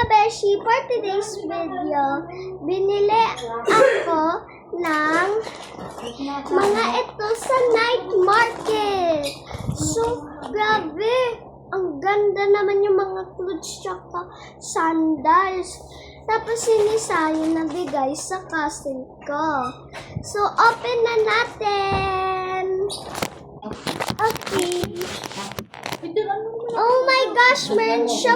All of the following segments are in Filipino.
mga beshi, for today's video, binili ako ng mga ito sa night market. So, grabe, ang ganda naman yung mga clothes tsaka sandals. Tapos sinisayo na bigay sa cousin ko. So, open na natin. Okay. Oh my gosh, meron siya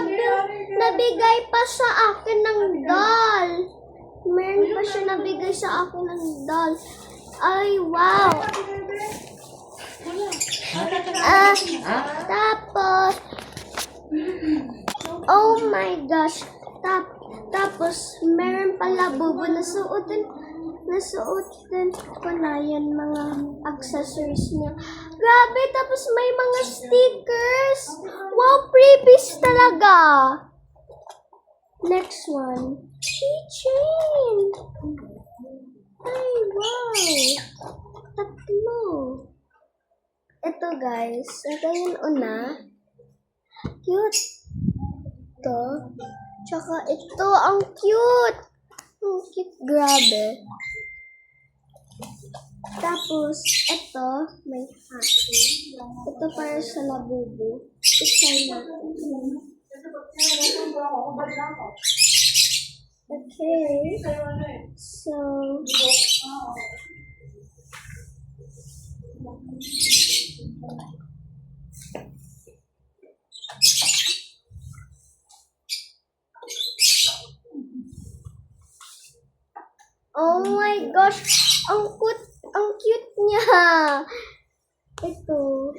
nabigay pa sa akin ng doll. Meron pa siya nabigay sa akin ng doll. Ay, wow. Tapos, oh my gosh. Tapos, meron pala bubo na suotin ko na yan, mga accessories niya. Grabe, tapos may mga stickers. Wow, freebies talaga. Next one. Keychain. Ay, wow. Tatlo. Ito guys, ito yung una. Cute. Ito. Tsaka ito, ang cute. Ang cute, grabe. Tapos, ito, may happy. Ito para sa labubu. Ito natin. Okay. So, oh my gosh, ang cute niya. Ito.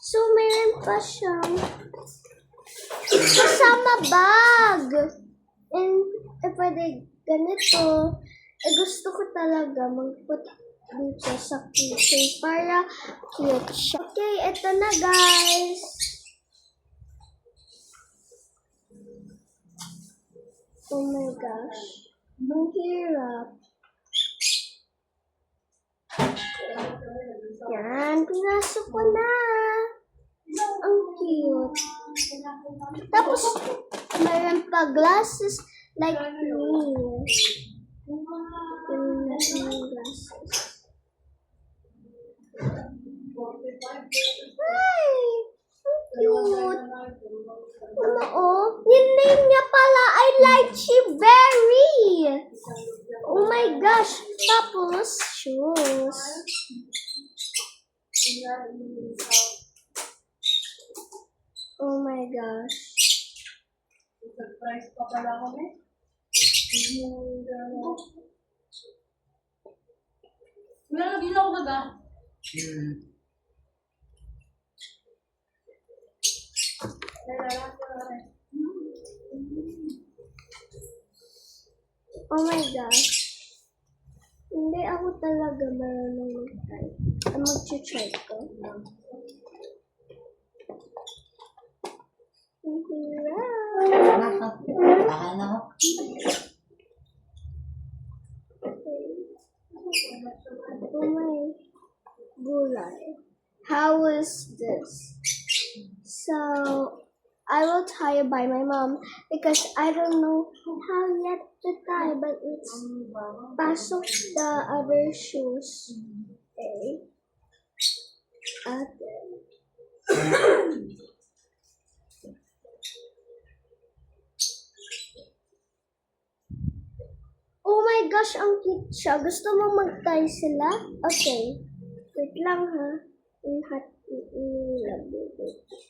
So, meron pa siyang kasama bag. And, pwede ganito. Gusto ko talaga mag-put dito sa keychain para cute siya. Okay, ito na guys. Oh my gosh. Ang hirap. Yan, pinasok ko na. Ang cute. Tapos, mayroon pa glasses like me. Yung glasses. Ay! Ang cute. Ano oh? Yung name niya pala ay Lychee Berry. Oh my gosh. Tapos, shoes. Oh my gosh. Surprise pa pala kami. Wala na, di na ako gaga. Oh my gosh. Hindi ako talaga marunong mag-type. Mag-try ko. Oh my gulay. How is this? So, I will tie it by my mom because I don't know how yet to tie, but it's pasok the other shoes. Okay. Oh my gosh, ang cute siya. Gusto mo mag-tie sila? Okay. Wait lang ha.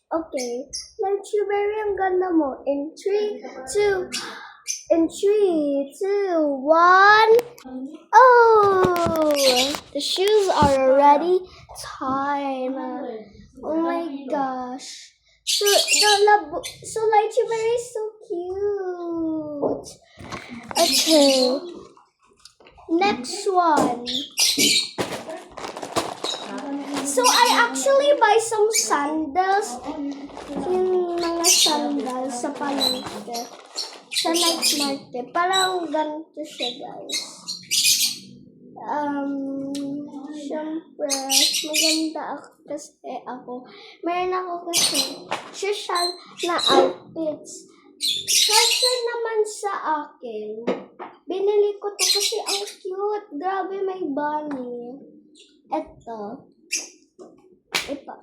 Okay. Lychee Berry, ang ganda mo. In 3, 2, 1. Oh! The shoes are already tied. Oh my gosh. So Lychee Berry is so cute. Okay. Next one. So I actually buy some sandals. Yung mga sandals sa palengke. Sa night market. Parang ganito siya, guys. Siyempre, maganda ako. Meron ako kasi social na outfits. Kasi akin. Binili ko to kasi ang cute. Grabe, may bunny. Ito. Ito.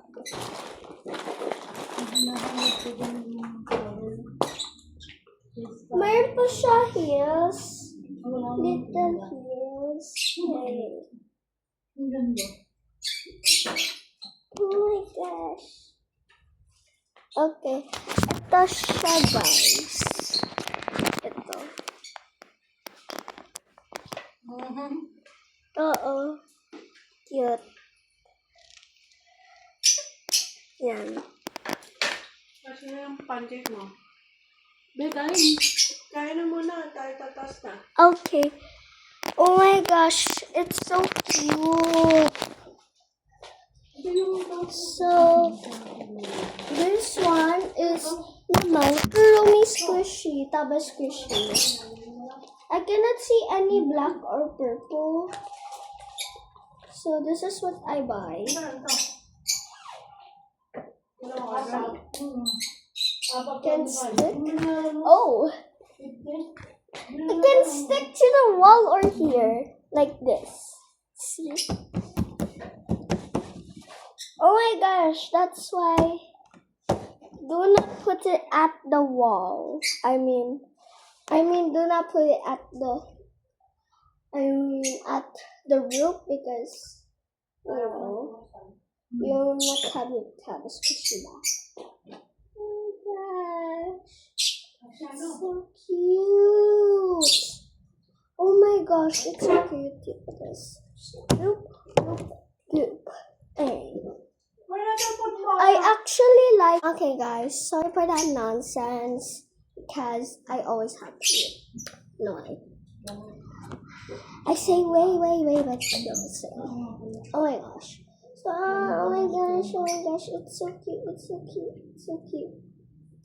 Mayroon pa siya heels. Little heels. Hey. Ang ganda. Oh my gosh. Okay. Ito siya, guys. Ito. Oo. Cute. Yan. Kasi na yung pancake mo. Be, kain. Kaya na muna, tayo tatas na. Okay. Oh my gosh. It's so cute. So, this one is naman Kurumi Squishy, Taba Squishy. I cannot see any black or purple. So, this is what I buy. Can stick. Oh! It can stick to the wall or here. Like this. See? Oh my gosh, that's why do not put it at the wall. I mean do not put it at the roof because you'll not have a squishy back. Oh my gosh. So cute. Oh my gosh, it's so cute. Look at this. Doop, doop, doop. Hey. I actually like. Okay, guys, sorry for that nonsense because I always have to annoy. I say way, but still say. Oh my gosh. So, oh my gosh, it's so cute.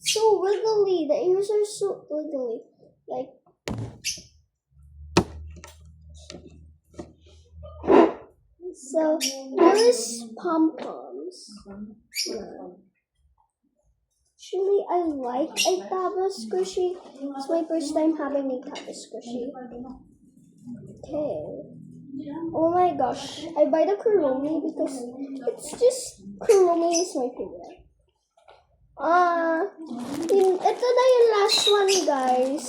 So wiggly. The ears are so wiggly. Like. So, there is pom-poms. Actually, I like a Taba Squishy. It's my first time having a Taba Squishy. Okay. Oh my gosh. I buy the Kurumi because it's just, Kurumi is my favorite. Ito na yung last one, guys.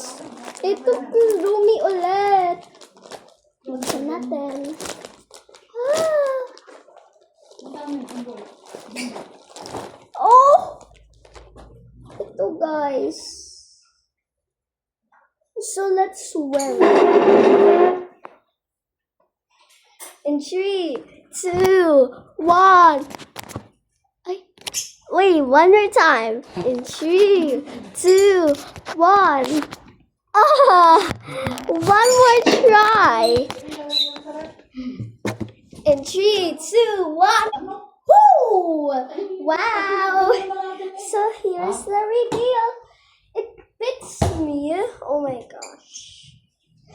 Ito, Kurumi ulit. Buksan natin. Oh! Ito, guys. So, let's wear it. In 3, 2, 1. Wait, one more time. In 3, 2, 1. One more try. In 3, 2, 1. Woo! Wow! So here's the reveal. It fits me. Oh my gosh.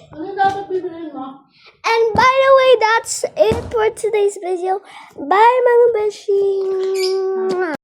Ano dapat bibilin mo? And by the way, that's it for today's video. Bye, mga beshi.